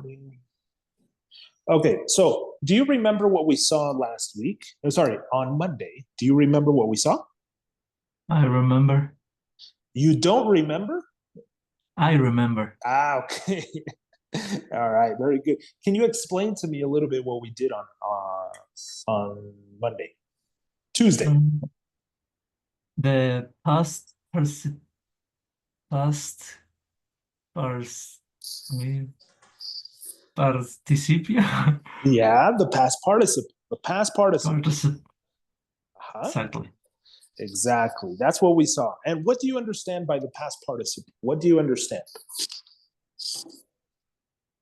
recording. Okay, so do you remember what we saw last week? Oh, sorry, on Monday. Do you remember what we saw? I remember. You don't remember? I remember. Okay. All right, very good. Can you explain to me a little bit what we did on Monday, Tuesday? Mm, The past pars we- participio Yeah, the past participle. The past participle. particip Huh? exactly. Exactly. That's what we saw. And what do you understand by the past participle? What do you understand?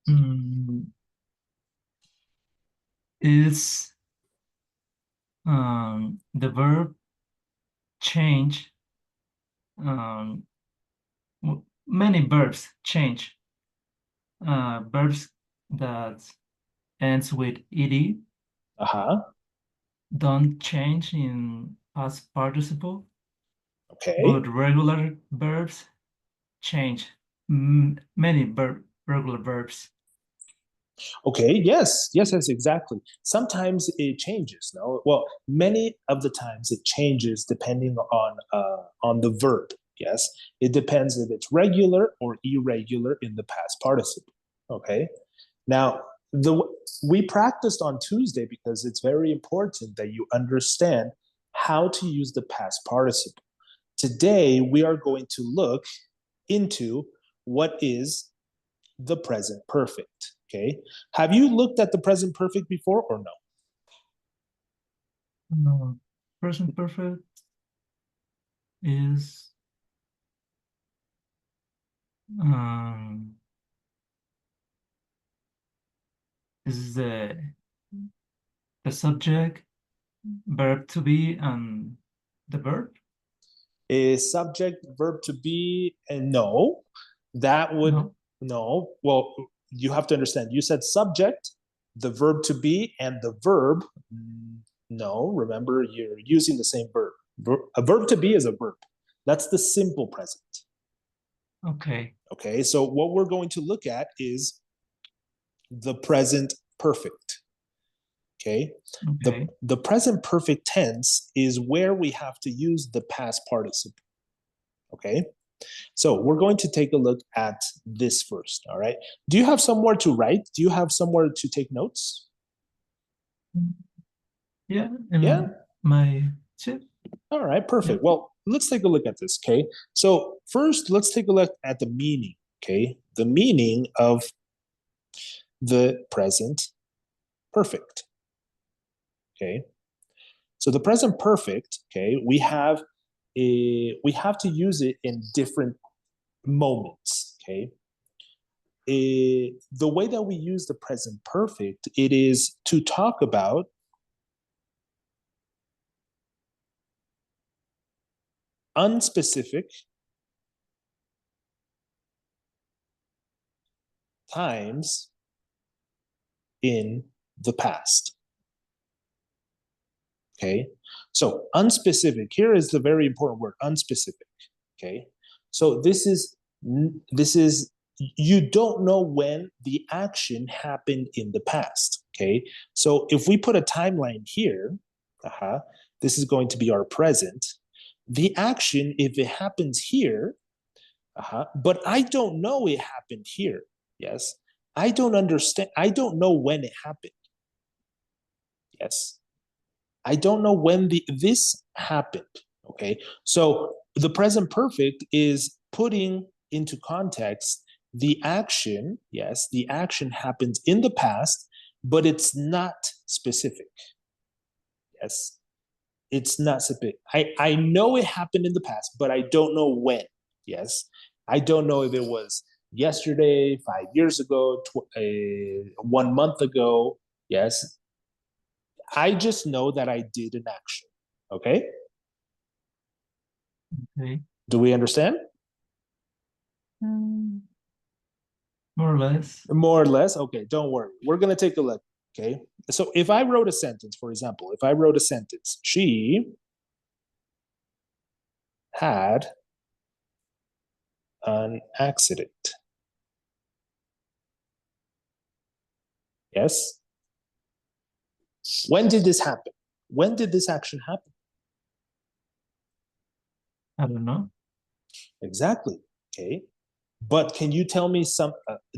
Mm, is the verb change um many verbs change verbs that ends with ed Uh-huh. don't change in past participle, Okay. but regular verbs change. Many regular verbs. Okay, yes, exactly. Sometimes it changes, no? Well, many of the times it changes depending on the verb. Yes, it depends if it's regular or irregular in the past participle. Okay. Now, the we practiced on Tuesday because it's very important that you understand how to use the past participle. Today, we are going to look into what is the present perfect. Okay. Have you looked at the present perfect before or no? Uh, Present perfect is um, is the subject, verb to be, and the verb. Is subject, verb to be, and no. That would, No. no. Well, you have to understand. You said subject, the verb to be, and the verb. No, remember, you're using the same verb. A verb to be is a verb. That's the simple present. Okay. Okay, so what we're going to look at is the present perfect. Okay, Okay. the present perfect tense is where we have to use the past participle. Okay, so we're going to take a look at this first. All right, do you have somewhere to write? Do you have somewhere to take notes? Yeah. Yeah. In my tip. All right, Yeah. perfect. Well, let's take a look at this. Okay, so first let's take a look at the meaning. Okay, the meaning of the present perfect. Okay, so the present perfect, okay, we have to use it in different moments. Okay, the way that we use the present perfect, it is to talk about unspecific times in the past. Okay, so unspecific here is the very important word, unspecific. Okay, so this is you don't know when the action happened in the past. Okay, so if we put a timeline here, this is going to be our present. The action, if it happens here, but I don't know it happened here. Yes, I don't understand. I don't know when it happened. Yes, I don't know when this happened. Okay, so the present perfect is putting into context the action. Yes, the action happens in the past, but it's not specific. Yes, it's not specific. I know it happened in the past, but I don't know when. Yes, I don't know if it was yesterday, 5 years ago, 1 month ago. Yes, I just know that I did an action. Okay. Okay. Do we understand? Mm, More or less. More or less. Okay, don't worry. We're going to take a look. Okay. So if I wrote a sentence, for example, if I wrote a sentence, she had an accident. Yes. When did this happen? When did this action happen? I don't know. Exactly. Okay. But can you tell me some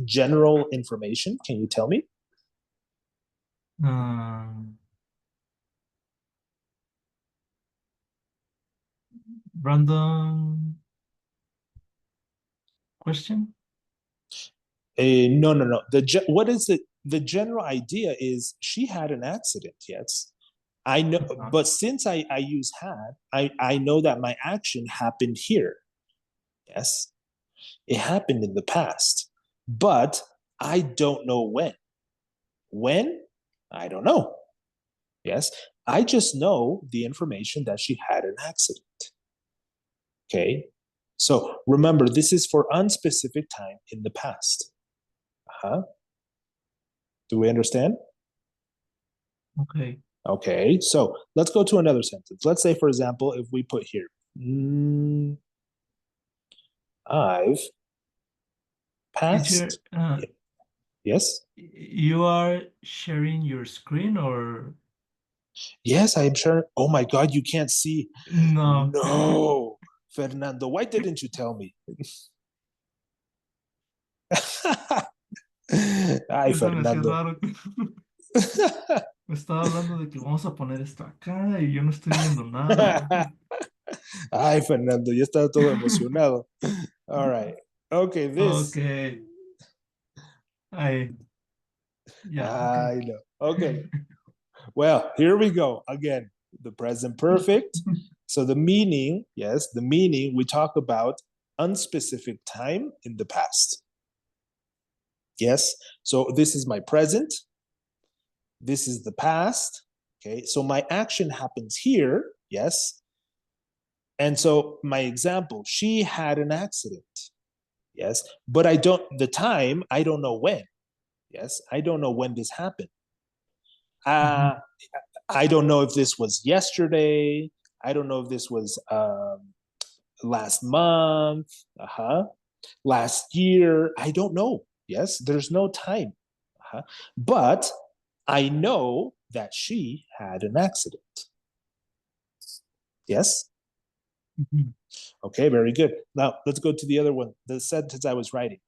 general information? Can you tell me? Um, Random question? No, no, no. What is it? The general idea is she had an accident. Yes, I know. But since I use had, I know that my action happened here. Yes, it happened in the past, but I don't know when. When? I don't know. Yes, I just know the information that she had an accident. Okay, so remember, this is for unspecific time in the past. Uh-huh. Do we understand? Okay. Okay, so let's go to another sentence. Let's say, for example, if we put here, I've Teacher, passed. Yes, you are sharing your screen or yes, I am sure. Oh my God, you can't see. no? No, Fernando, why didn't you tell me? Ay, Eso me hacía Fernando. raro. Me estaba hablando de que vamos a poner esto acá y yo no estoy viendo nada. Ay, Fernando, yo estaba todo emocionado. All right. Okay, this. Okay. I yeah, okay. I know. Okay. Well, here we go again. The present perfect. So the meaning, yes, the meaning we talk about unspecific time in the past. Yes. So this is my present. This is the past. Okay. So my action happens here. Yes. And so my example, she had an accident. Yes. But the time, I don't know when. Yes. I don't know when this happened. Mhm. Uh, I don't know if this was yesterday. I don't know if this was last month, last year. I don't know. Yes, there's no time. But I know that she had an accident. Yes. Mhm. Okay, very good. Now let's go to the other one. The sentence I was writing.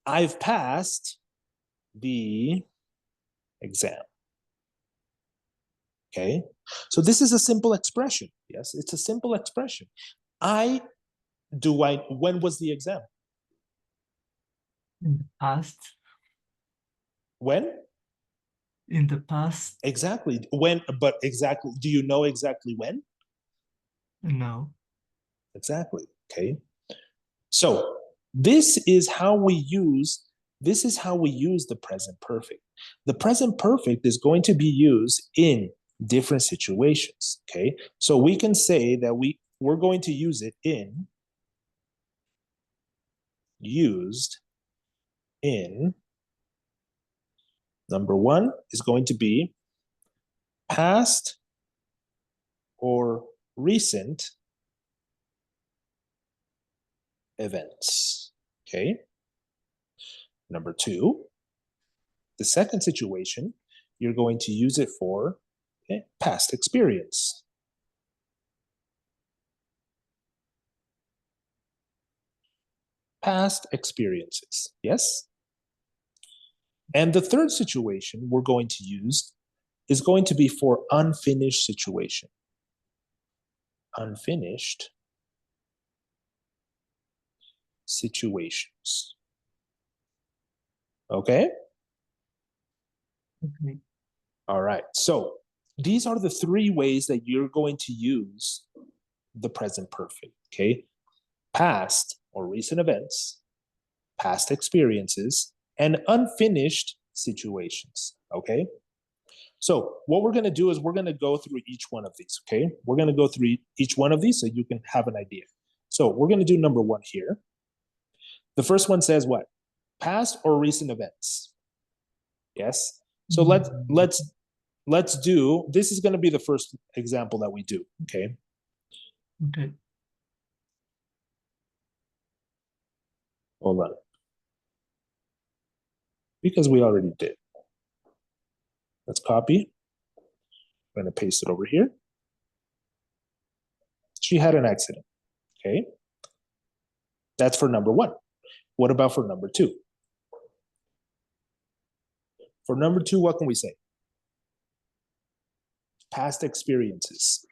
I've passed the exam. Okay. So this is a simple expression. Yes, it's a simple expression. I when was the exam? In the past, When? in the past, Exactly. When, but exactly, do you know exactly when? no. Exactly. Okay. So this is how we use this is how we use the present perfect. The present perfect is going to be used in different situations. Okay. So we can say that we're going to use it in used in number one is going to be past or recent events. Okay. Number two, the second situation, you're going to use it for past experience. Past experiences. Yes. And the third situation we're going to use is going to be for unfinished situation. Unfinished situations. Okay. Okay. All right. So these are the three ways that you're going to use the present perfect. Okay. Past or recent events, past experiences, and unfinished situations. Okay. So what we're going to do is we're going to go through each one of these. Okay. We're going to go through each one of these so you can have an idea. So we're going to do number one here. The first one says what? Past or recent events. Yes. So Mm, let's do this is going to be the first example that we do. Okay. okay. Hold on. Because we already did. Let's copy. I'm going to paste it over here. She had an accident. Okay. That's for number one. What about for number two? For number two, what can we say? Past experiences.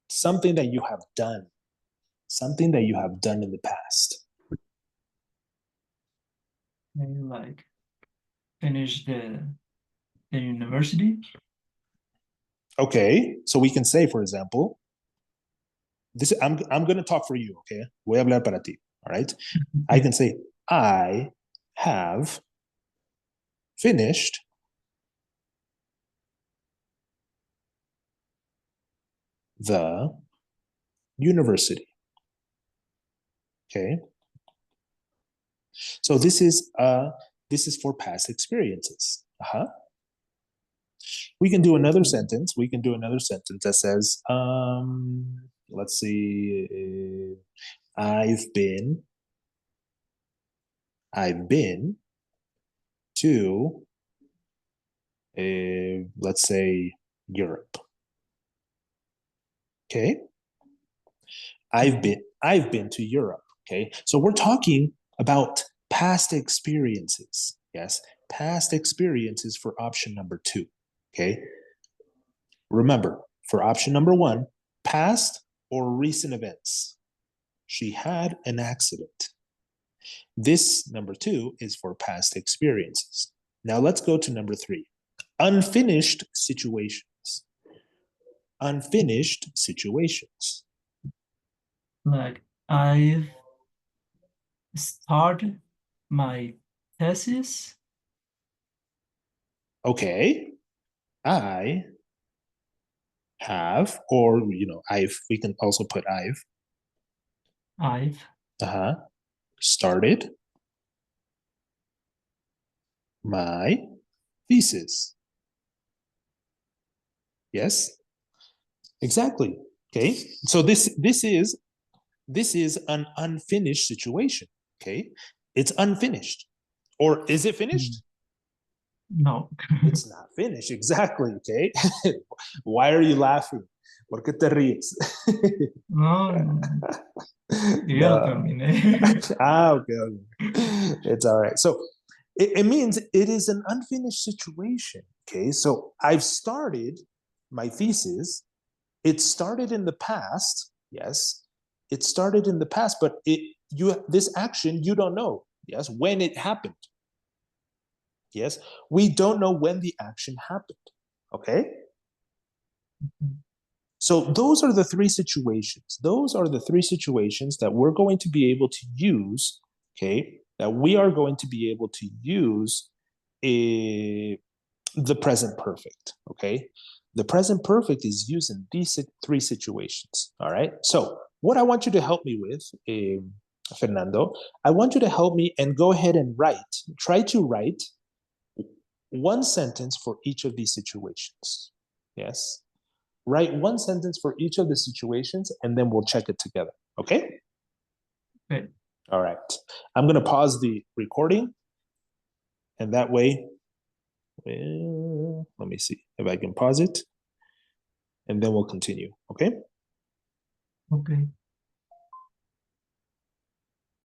Something that you have done. Something that you have done in the past. Maybe like finish the university. Okay, so we can say, for example, this I'm going to talk for you, okay? Voy a hablar para ti, all right? I can say, I have finished the university. Okay. So this is for past experiences. Uh-huh. We can do another sentence. We can do another sentence that says, let's see, I've been to, let's say, Europe. Okay. I've been to Europe. Okay. So we're talking about past experiences. Yes. Past experiences for option number two. Okay. Remember, for option number one, past or recent events. She had an accident. This number two is for past experiences. Now let's go to number three, unfinished situations. Unfinished situations. Like I've started my thesis. Okay. I have, or we can also put I've started my thesis. Yes, exactly. Okay, so this is an unfinished situation. Okay, it's unfinished, or is it finished? No. It's not finished. Exactly. Okay. Why are you laughing? ¿Por qué te ríes? No, yo lo No. terminé. Okay, okay. It's all right. So it means it is an unfinished situation. Okay. So I've started my thesis. It started in the past. Yes. It started in the past, but this action you don't know. Yes. When it happened. Yes. We don't know when the action happened. Okay. So those are the three situations. Those are the three situations that we're going to be able to use, okay, that we are going to be able to use the present perfect, okay? The present perfect is used in these three situations, all right? So what I want you to help me with, Fernando, I want you to help me and go ahead and try to write one sentence for each of these situations, yes? Write one sentence for each of the situations, and then we'll check it together. Okay? Okay. All right. I'm going to pause the recording, and that way, let me see if I can pause it, and then we'll continue. Okay? Okay.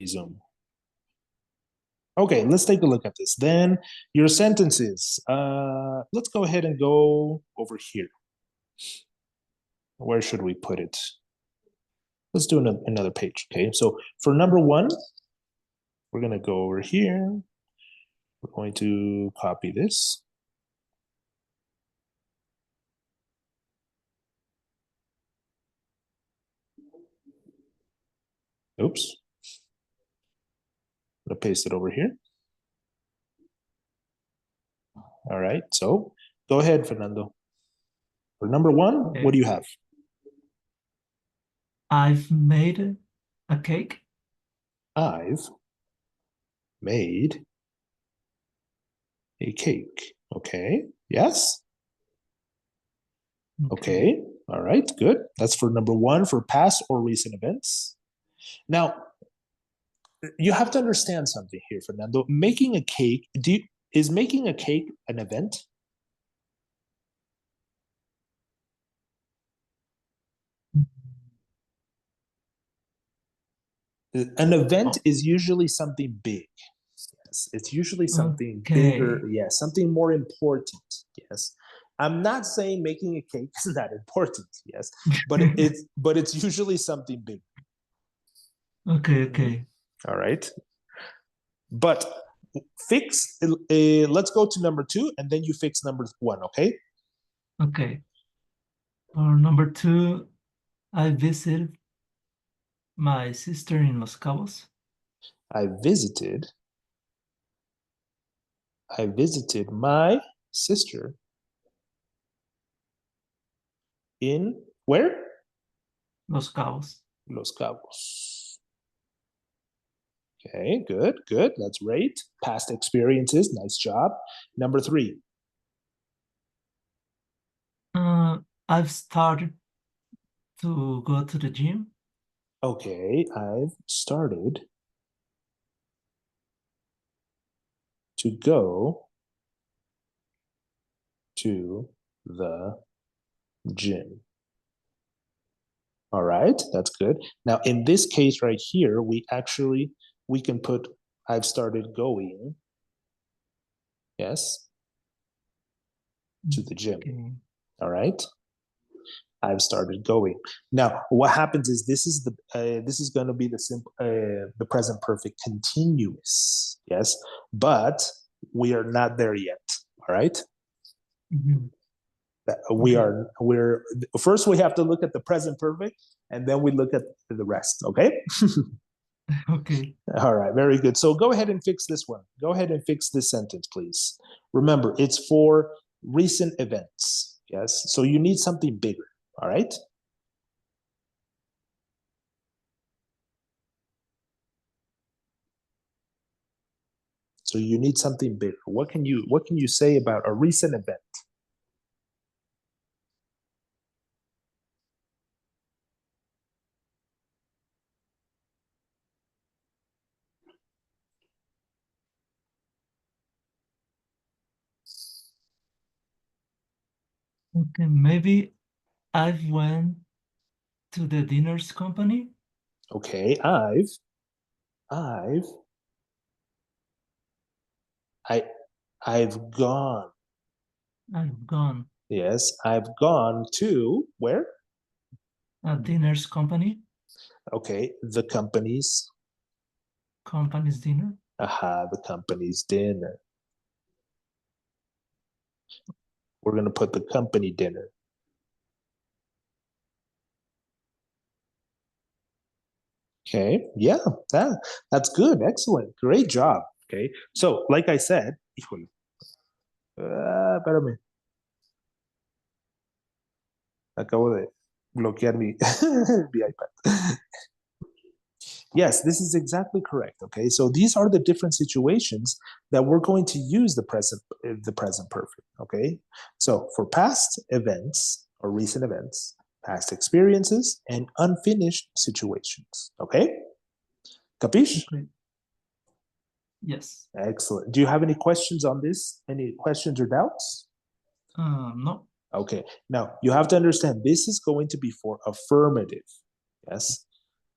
Zoom. Okay, let's take a look at this. Then your sentences. Let's go ahead and go over here. Where should we put it? Let's do another page. Okay, so for number one, we're going to go over here. We're going to copy this. Oops. I'm going to paste it over here. All right, so go ahead, Fernando. For number one, Okay. what do you have? I've made a cake. I've made a cake. Okay, yes. Okay, all right, good. That's for number one for past or recent events. Now, you have to understand something here, Fernando. Making a cake, is making a cake an event? An event Oh, is usually something big. Yes, it's usually something bigger. okay. Yes, something more important. Yes, I'm not saying making a cake is not important. Yes, but it's usually something big. Okay, Mhm. okay, All right, but fix. Let's go to number two, and then you fix number one. Okay. okay. For number two, I visited my sister in Los Cabos. I visited. I visited my sister in where? Los Cabos. Los Cabos. Okay, good, good. That's great. Past experiences, nice job. Number three. Uh, I've started to go to the gym. Okay, I've started to go to the gym. All right, that's good. Now, in this case right here, we can put I've started going, yes, to the gym. Okay. All right. I've started going. Now, what happens is this is going to be the present perfect continuous, yes, but we are not there yet. All right, Mhm. we Okay. are we're first we have to look at the present perfect, and then we look at the rest. Okay. Okay. All right, very good. So go ahead and fix this one. Go ahead and fix this sentence, please. Remember, it's for recent events. Yes, so you need something bigger. All right. So you need something bigger. What can you say about a recent event? Okay. Maybe I've went to the dinner's company. Okay, I've I I've gone. I've gone Yes, I've gone to where? a dinner's company. Okay, the company's Company's dinner. the company's dinner. We're gonna put the company dinner. Okay, yeah, that's good. Excellent. Great job. Okay, so like I said, híjole, espérame, acabo de bloquear mi iPad. Yes, this is exactly correct. Okay, so these are the different situations that we're going to use the present perfect. Okay, so for past events or recent events, past experiences, and unfinished situations. Okay, capiche? Okay. Yes. Excellent. Do you have any questions on this? Any questions or doubts? No. Okay, now you have to understand this is going to be for affirmative. Yes,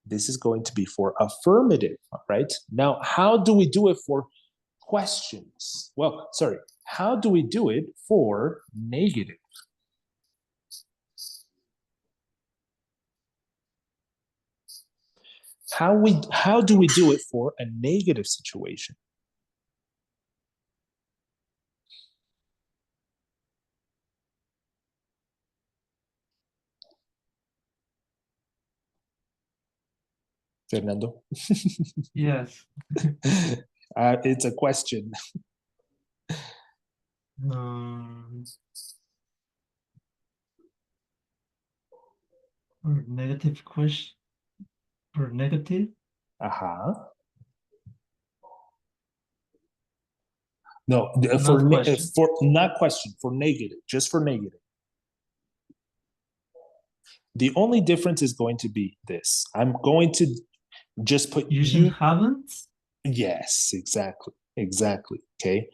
this is going to be for affirmative, right? Now, how do we do it for questions? Well, sorry, how do we do it for negative? How do we do it for a negative situation? Fernando? Yes. It's a question. Um, or negative question. Or negative. Uh-huh. No, Not question. for not question, for negative, just for negative. The only difference is going to be this. I'm going to Just put Using you. haven't? Yes, exactly. Exactly. Okay.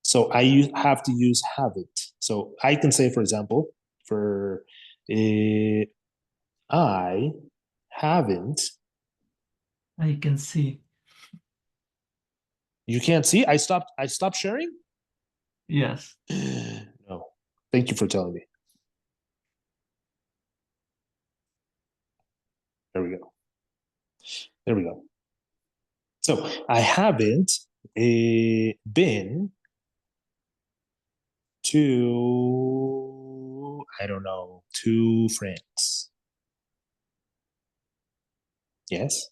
So have to use haven't. So I can say, for example, for I haven't. I can see. You can't see. I stopped sharing. Yes. No. Thank you for telling me. There we go. There we go. So I haven't been to, I don't know, to France. Yes.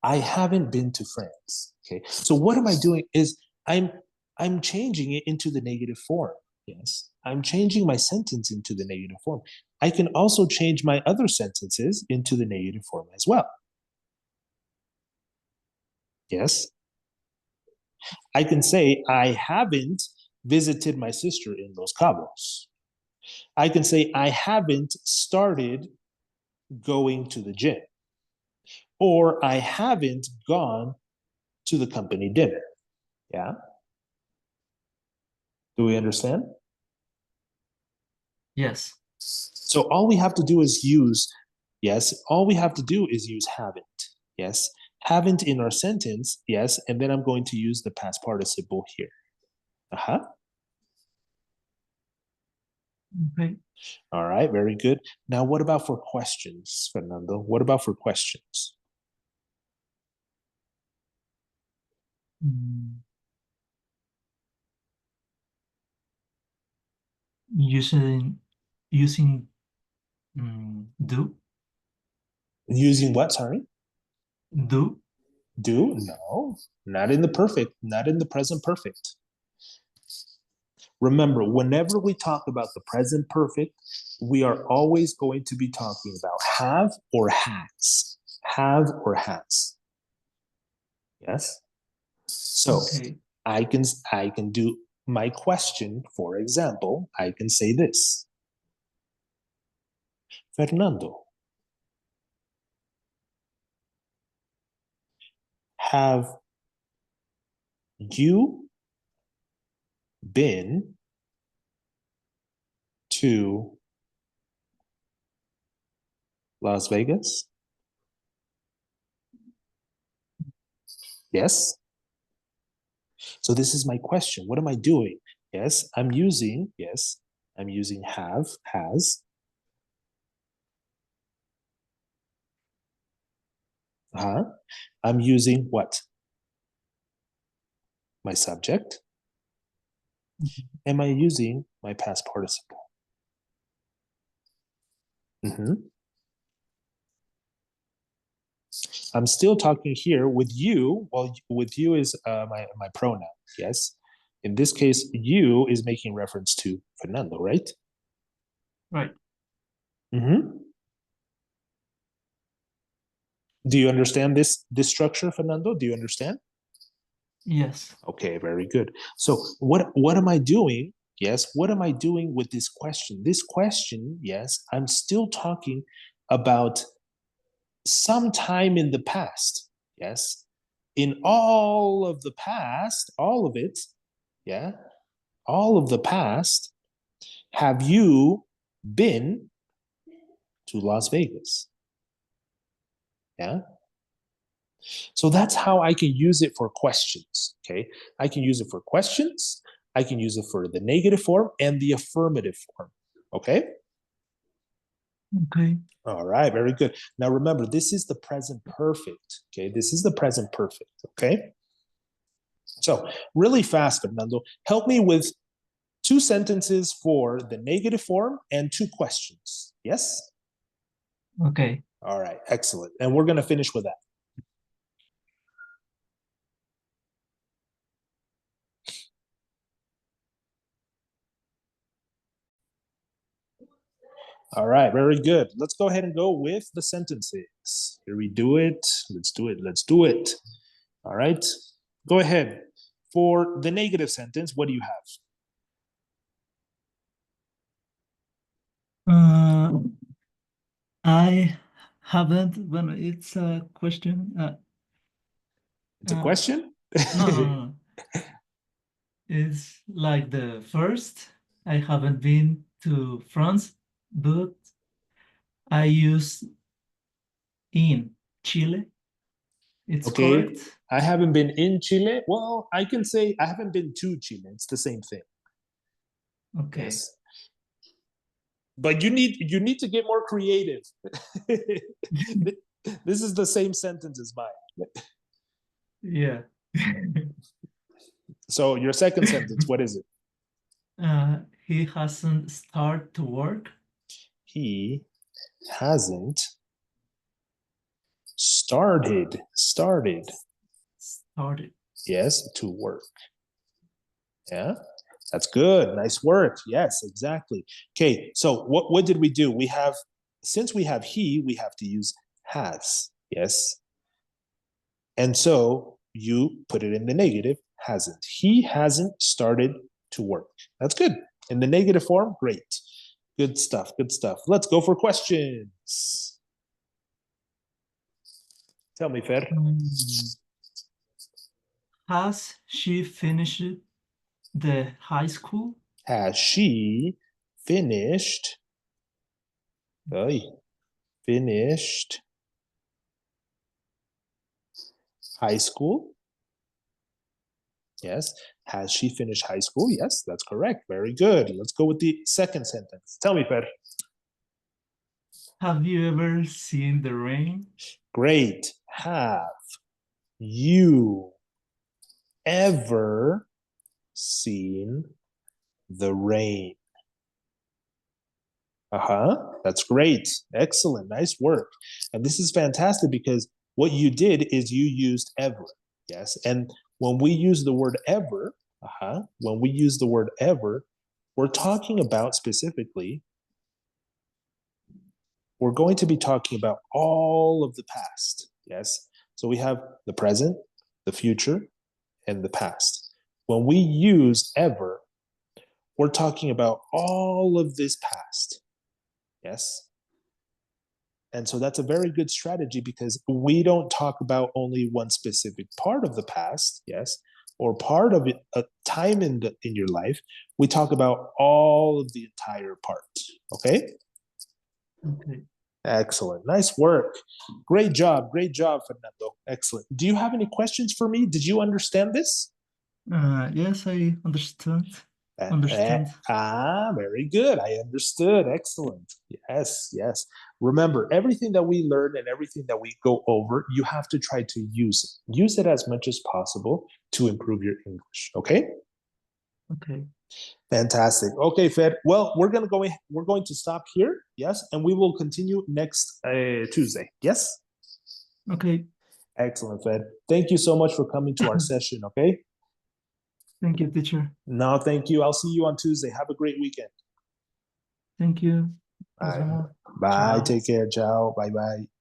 I haven't been to France. Okay. So what am I doing is I'm I'm changing it into the negative form. Yes. I'm changing my sentence into the negative form. I can also change my other sentences into the negative form as well. Yes. I can say I haven't visited my sister in Los Cabos. I can say I haven't started going to the gym, or I haven't gone to the company dinner. Yeah. Do we understand? Yes. So all we have to do is use, yes, all we have to do is use haven't. Yes. Haven't in our sentence. Yes. And then I'm going to use the past participle here. Uh-huh. Okay. All right. Very good. Now, what about for questions, Fernando? What about for questions? Mm, using do Using what? Sorry. do. Do? No, not in the perfect, not in the present perfect. Remember, whenever we talk about the present perfect, we are always going to be talking about have or has. Have or has. Yes? So Okay. I can do my question, for example, I can say this. Fernando, have you been to Las Vegas? Yes. So this is my question. What am I doing? Yes, I'm using have, has. Uh-huh. I'm using what? My subject. Am I using my past participle? Mm-hmm. I'm still talking here with you. Well, with you is my pronoun. Yes. In this case, you is making reference to Fernando, right? Right. Mm-hmm. Do you understand this structure, Fernando? Do you understand? Yes. Okay, very good. So what am I doing? Yes, what am I doing with this question? This question, yes, I'm still talking about some time in the past. Yes. In all of the past, all of it, yeah, all of the past, have you been to Las Vegas? Yeah. So that's how I can use it for questions. Okay. I can use it for questions. I can use it for the negative form and the affirmative form. Okay. Okay. All right. Very good. Now remember, this is the present perfect. Okay. This is the present perfect. Okay. So really fast, Fernando, help me with two sentences for the negative form and two questions. Yes. Okay. All right. Excellent. And we're going to finish with that. All right, very good. Let's go ahead and go with the sentences. Here we do it. Let's do it. Let's do it. All right. Go ahead. For the negative sentence, what do you have? Uh, I haven't, well, it's a question. It's a question? No, no, no. It's like the first. I haven't been to France, but I use in Chile. It's Okay, correct. I haven't been in Chile. Well, I can say I haven't been to Chile. It's the same thing. Okay. Yes. But you need to get more creative. This is the same sentence as mine. Yeah. So your second sentence, what is it? He hasn't started to work. He hasn't started, Started. yes, to work. Yeah, that's good. Nice work. Yes, exactly. Okay, so what did we do? We have, since we have he, we have to use has. Yes. And so you put it in the negative, hasn't. He hasn't started to work. That's good. In the negative form, great. Good stuff. Good stuff. Let's go for questions. Tell me, Fer. Mm. Has she finished the high school? Has she finished? Finished high school? Yes. Has she finished high school? Yes, that's correct. Very good. Let's go with the second sentence. Tell me, Fer. Have you ever seen the rain? Great. Have you ever seen the rain? That's great. Excellent. Nice work. And this is fantastic because what you did is you used ever. Yes. And when we use the word ever, when we use the word ever, we're talking about specifically, we're going to be talking about all of the past. Yes. So we have the present, the future, and the past. When we use ever, we're talking about all of this past. Yes. And so that's a very good strategy because we don't talk about only one specific part of the past, yes, or part of it, a time in your life. We talk about all of the entire part. Okay. Okay. Excellent. Nice work. Great job. Great job, Fernando. Excellent. Do you have any questions for me? Did you understand this? Yes, I understand. Understand. Very good. I understood. Excellent. Yes, yes. Remember, everything that we learn and everything that we go over, you have to try to use it. Use it as much as possible to improve your English. Okay? Okay. Fantastic. Okay, Fed. Well, we're going to stop here. Yes, and we will continue next Tuesday. Yes? Okay. Excellent, Fed. Thank you so much for coming to our session, okay? Thank you, teacher. No, thank you. I'll see you on Tuesday. Have a great weekend. Thank you. Nos Bye. vemos. Bye. Chao. Take care. Ciao. Bye bye.